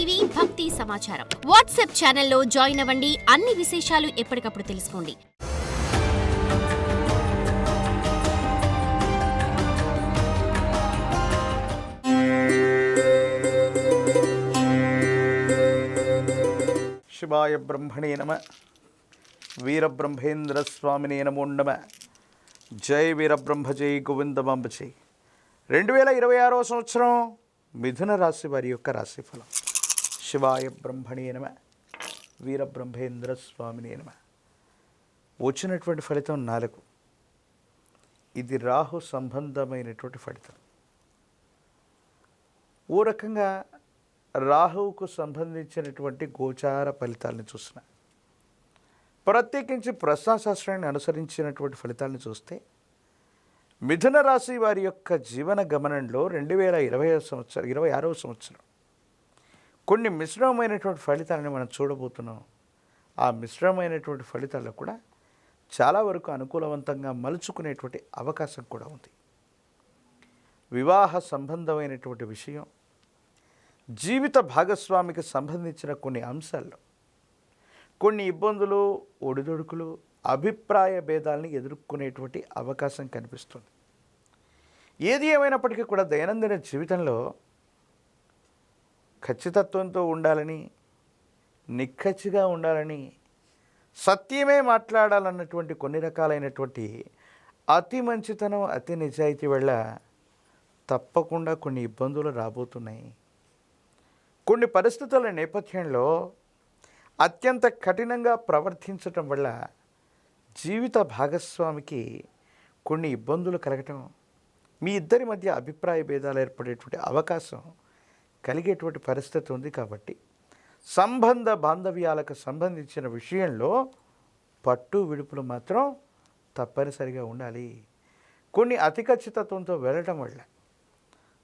TV భక్తి సమాచారం WhatsApp ఛానల్లో జాయిన్ అవ్వండి. అన్ని విశేషాలు ఎప్పటికప్పుడు తెలుసుకోండి. శివాయ బ్రహ్మణే నమ. వీరబ్రహ్మేంద్ర స్వామినే నమో నమ. జై వీరబ్రహ్మ జై గోవిందమాంబ జై. 2026వ సంవత్సరం మిథున రాశి వారి యొక్క రాశిఫలం. శివాయ బ్రహ్మణే నమ. వీరబ్రహ్మేంద్ర స్వామినే నమ. వచ్చినటువంటి ఫలితం 4. ఇది రాహు సంబంధమైనటువంటి ఫలితం. ఓ రకంగా రాహువుకు సంబంధించినటువంటి గోచార ఫలితాలను చూసిన, ప్రత్యేకించి ప్రశ్నాశాస్త్రాన్ని అనుసరించినటువంటి ఫలితాలను చూస్తే మిథున రాశి వారి యొక్క జీవన గమనంలో 2026వ సంవత్సరం కొన్ని మిశ్రమమైనటువంటి ఫలితాలను మనం చూడబోతున్నాం. ఆ మిశ్రమమైనటువంటి ఫలితాల్లో కూడా చాలా వరకు అనుకూలవంతంగా మలుచుకునేటువంటి అవకాశం కూడా ఉంది. వివాహ సంబంధమైనటువంటి విషయం, జీవిత భాగస్వామికి సంబంధించిన కొన్ని అంశాల్లో కొన్ని ఇబ్బందులు, ఒడిదొడుకులు, అభిప్రాయ భేదాలని ఎదుర్కొనేటువంటి అవకాశం కనిపిస్తుంది. ఏది ఏమైనప్పటికీ కూడా దైనందిన జీవితంలో ఖచ్చితత్వంతో ఉండాలని, నిక్కచ్చిగా ఉండాలని, సత్యమే మాట్లాడాలన్నటువంటి కొన్ని రకాలైనటువంటి అతి మంచితనం, అతి నిజాయితీ వల్ల తప్పకుండా కొన్ని ఇబ్బందులు రాబోతున్నాయి. కొన్ని పరిస్థితుల నేపథ్యంలో అత్యంత కఠినంగా ప్రవర్తించటం వల్ల జీవిత భాగస్వామికి కొన్ని ఇబ్బందులు కలగటం, మీ ఇద్దరి మధ్య అభిప్రాయ భేదాలు ఏర్పడేటువంటి అవకాశం కలిగేటువంటి పరిస్థితి ఉంది. కాబట్టి సంబంధ బాంధవ్యాలకు సంబంధించిన విషయంలో పట్టు విడుపులు మాత్రం తప్పనిసరిగా ఉండాలి. కొన్ని అతి ఖచ్చితత్వంతో వెళ్ళటం వల్ల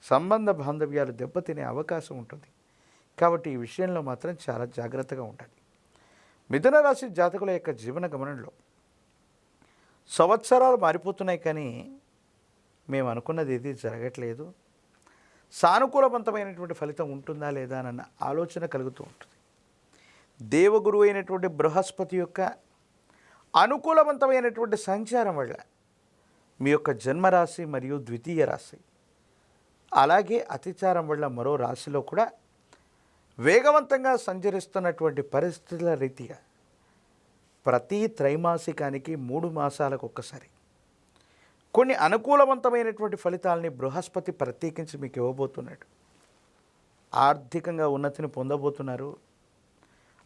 సంబంధ బాంధవ్యాలు దెబ్బతినే అవకాశం ఉంటుంది. కాబట్టి ఈ విషయంలో మాత్రం చాలా జాగ్రత్తగా ఉండాలి. మిథున రాశి జాతకుల యొక్క జీవన గమనంలో సంవత్సరాలు మారిపోతున్నాయి, కానీ మేము అనుకున్నది ఏది జరగట్లేదు, సానుకూలవంతమైనటువంటి ఫలితం ఉంటుందా లేదా అన్న ఆలోచన కలుగుతూ ఉంటుంది. దేవగురువు అయినటువంటి బృహస్పతి యొక్క అనుకూలవంతమైనటువంటి సంచారం వల్ల మీ యొక్క జన్మరాశి మరియు ద్వితీయ రాశి, అలాగే అతిచారం వల్ల మరో రాశిలో కూడా వేగవంతంగా సంచరిస్తున్నటువంటి పరిస్థితుల రీతిగా ప్రతి త్రైమాసికానికి 3 మాసాలకు ఒక్కసారి కొన్ని అనుకూలవంతమైనటువంటి ఫలితాలని బృహస్పతి ప్రత్యేకించి మీకు ఇవ్వబోతున్నాడు. ఆర్థికంగా ఉన్నతిని పొందబోతున్నారు.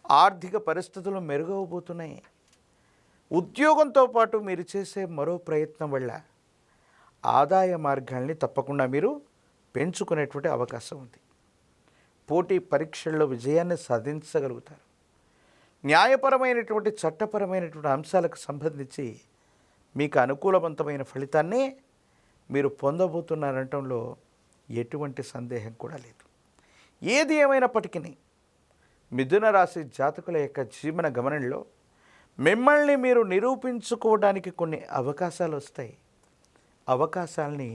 ఆర్థిక పరిస్థితులు మెరుగవబోతున్నాయి. ఉద్యోగంతో పాటు మీరు చేసే మరో ప్రయత్నం వల్ల ఆదాయ మార్గాల్ని తప్పకుండా మీరు పెంచుకునేటువంటి అవకాశం ఉంది. పోటీ పరీక్షల్లో విజయాన్ని సాధించగలుగుతారు. న్యాయపరమైనటువంటి, చట్టపరమైనటువంటి అంశాలకు సంబంధించి మీకు అనుకూలవంతమైన ఫలితాన్ని మీరు పొందబోతున్నారనటంలో ఎటువంటి సందేహం కూడా లేదు. ఏది ఏమైనప్పటికీ మిథున రాశి జాతకుల యొక్క జీవన గమనంలో మిమ్మల్ని మీరు నిరూపించుకోవడానికి కొన్ని అవకాశాలు వస్తాయి. అవకాశాలని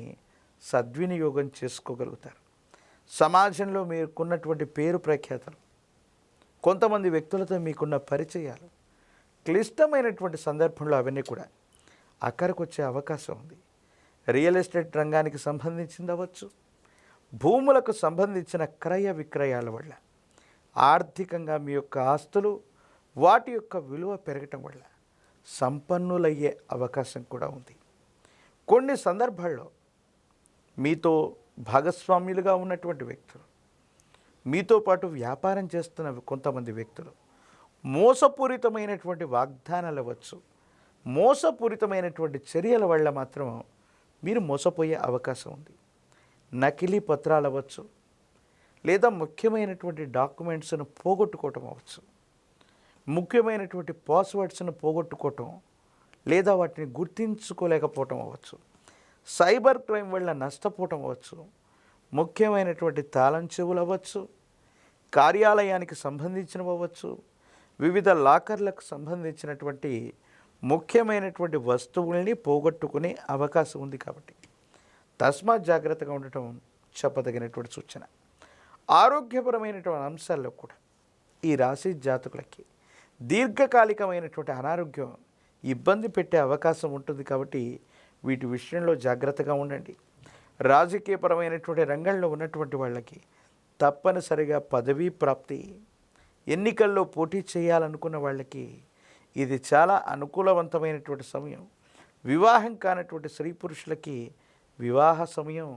సద్వినియోగం చేసుకోగలుగుతారు. సమాజంలో మీకున్నటువంటి పేరు ప్రఖ్యాతలు, కొంతమంది వ్యక్తులతో మీకున్న పరిచయాలు, క్లిష్టమైనటువంటి సందర్భంలో అవన్నీ కూడా అక్కడికి వచ్చే అవకాశం ఉంది. రియల్ ఎస్టేట్ రంగానికి సంబంధించింది అవ్వచ్చు, భూములకు సంబంధించిన క్రయ విక్రయాల వల్ల ఆర్థికంగా మీ యొక్క ఆస్తులు, వాటి యొక్క విలువ పెరగటం వల్ల సంపన్నులయ్యే అవకాశం కూడా ఉంది. కొన్ని సందర్భాల్లో మీతో భాగస్వామ్యులుగా ఉన్నటువంటి వ్యక్తులు, మీతో పాటు వ్యాపారం చేస్తున్న కొంతమంది వ్యక్తులు మోసపూరితమైనటువంటి వాగ్దానాలు అవ్వచ్చు, మోసపూరితమైనటువంటి చర్యల వల్ల మాత్రం మీరు మోసపోయే అవకాశం ఉంది. నకిలీ పత్రాలు అవ్వచ్చు, లేదా ముఖ్యమైనటువంటి డాక్యుమెంట్స్ను పోగొట్టుకోవటం అవ్వచ్చు, ముఖ్యమైనటువంటి పాస్వర్డ్స్ను పోగొట్టుకోవటం, లేదా వాటిని గుర్తించుకోలేకపోవటం అవ్వచ్చు, సైబర్ క్రైమ్ వల్ల నష్టపోవటం అవ్వచ్చు, ముఖ్యమైనటువంటి తాళం చెవులు అవ్వచ్చు, కార్యాలయానికి సంబంధించినవి అవ్వచ్చు, వివిధ లాకర్లకు సంబంధించినటువంటి ముఖ్యమైనటువంటి వస్తువుల్ని పోగొట్టుకునే అవకాశం ఉంది. కాబట్టి తస్మాత్ జాగ్రత్తగా ఉండటం చెప్పదగినటువంటి సూచన. ఆరోగ్యపరమైనటువంటి అంశాల్లో కూడా ఈ రాశి జాతకులకి దీర్ఘకాలికమైనటువంటి అనారోగ్యం ఇబ్బంది పెట్టే అవకాశం ఉంటుంది. కాబట్టి వీటి విషయంలో జాగ్రత్తగా ఉండండి. రాజకీయపరమైనటువంటి రంగంలో ఉన్నటువంటి వాళ్ళకి తప్పనిసరిగా పదవీ ప్రాప్తి, ఎన్నికల్లో పోటీ చేయాలనుకున్న వాళ్ళకి ఇది చాలా అనుకూలవంతమైనటువంటి సమయం. వివాహం కానటువంటి స్త్రీ పురుషులకి వివాహ సమయం.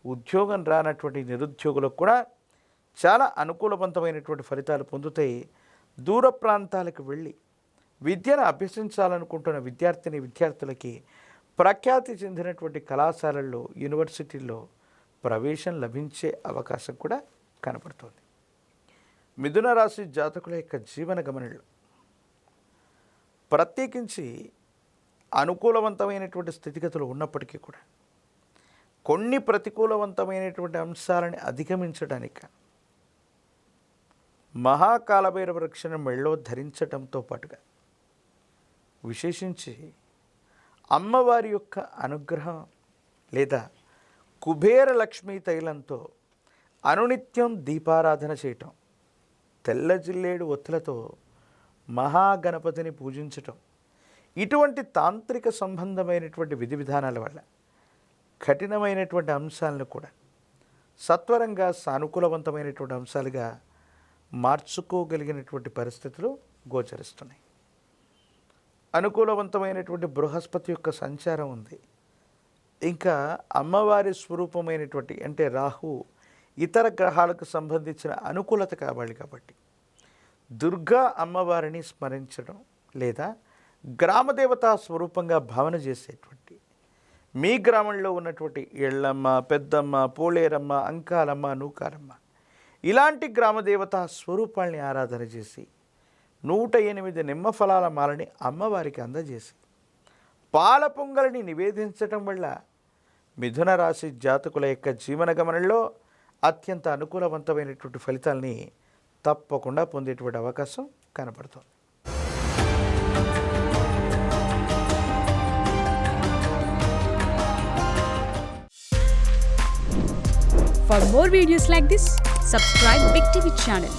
ఉద్యోగం రానటువంటి నిరుద్యోగులకు కూడా చాలా అనుకూలవంతమైనటువంటి ఫలితాలు పొందుతాయి. దూర ప్రాంతాలకు వెళ్ళి విద్యను అభ్యసించాలనుకుంటున్న విద్యార్థులకి ప్రఖ్యాతి చెందినటువంటి కళాశాలల్లో, యూనివర్సిటీల్లో ప్రవేశం లభించే అవకాశం కూడా కనపడుతుంది. మిథున రాశి జాతకుల యొక్క జీవన గమనంలో ప్రత్యేకించి అనుకూలవంతమైనటువంటి స్థితిగతులు ఉన్నప్పటికీ కూడా కొన్ని ప్రతికూలవంతమైనటువంటి అంశాలని అధిగమించడానికి మహాకాలభైరవ రక్షణ మెళ్ళో ధరించడంతో పాటుగా విశేషించి అమ్మవారి యొక్క అనుగ్రహం లేదా కుబేర లక్ష్మీ తైలంతో అనునిత్యం దీపారాధన చేయటం, తెల్ల జిల్లేడు ఒత్తులతో మహాగణపతిని పూజించటం, ఇటువంటి తాంత్రిక సంబంధమైనటువంటి విధి విధానాల వల్ల కఠినమైనటువంటి అంశాలను కూడా సత్వరంగా సానుకూలవంతమైనటువంటి అంశాలుగా మార్చుకోగలిగినటువంటి పరిస్థితులు గోచరిస్తున్నాయి. అనుకూలవంతమైనటువంటి బృహస్పతి యొక్క సంచారం ఉంది. ఇంకా అమ్మవారి స్వరూపమైనటువంటి అంటే రాహు ఇతర గ్రహాలకు సంబంధించిన అనుకూలత కావాలి. కాబట్టి దుర్గా అమ్మవారిని స్మరించడం లేదా గ్రామదేవతా స్వరూపంగా భావన చేసేటువంటి మీ గ్రామంలో ఉన్నటువంటి ఎళ్ళమ్మ, పెద్దమ్మ, పోలేరమ్మ, అంకాలమ్మ, నూకాలమ్మ ఇలాంటి గ్రామదేవతా స్వరూపాల్ని ఆరాధన చేసి 108 నిమ్మ ఫలాల మాలని అమ్మవారికి అందజేసి పాల పొంగలిని నివేదించటం వల్ల మిథున రాశి జాతకుల యొక్క జీవన గమనంలో అత్యంత అనుకూలవంతమైనటువంటి ఫలితాలని తప్పకుండా పొందేటువంటి అవకాశం కనపడుతుంది. For more videos like this, subscribe Big TV channel.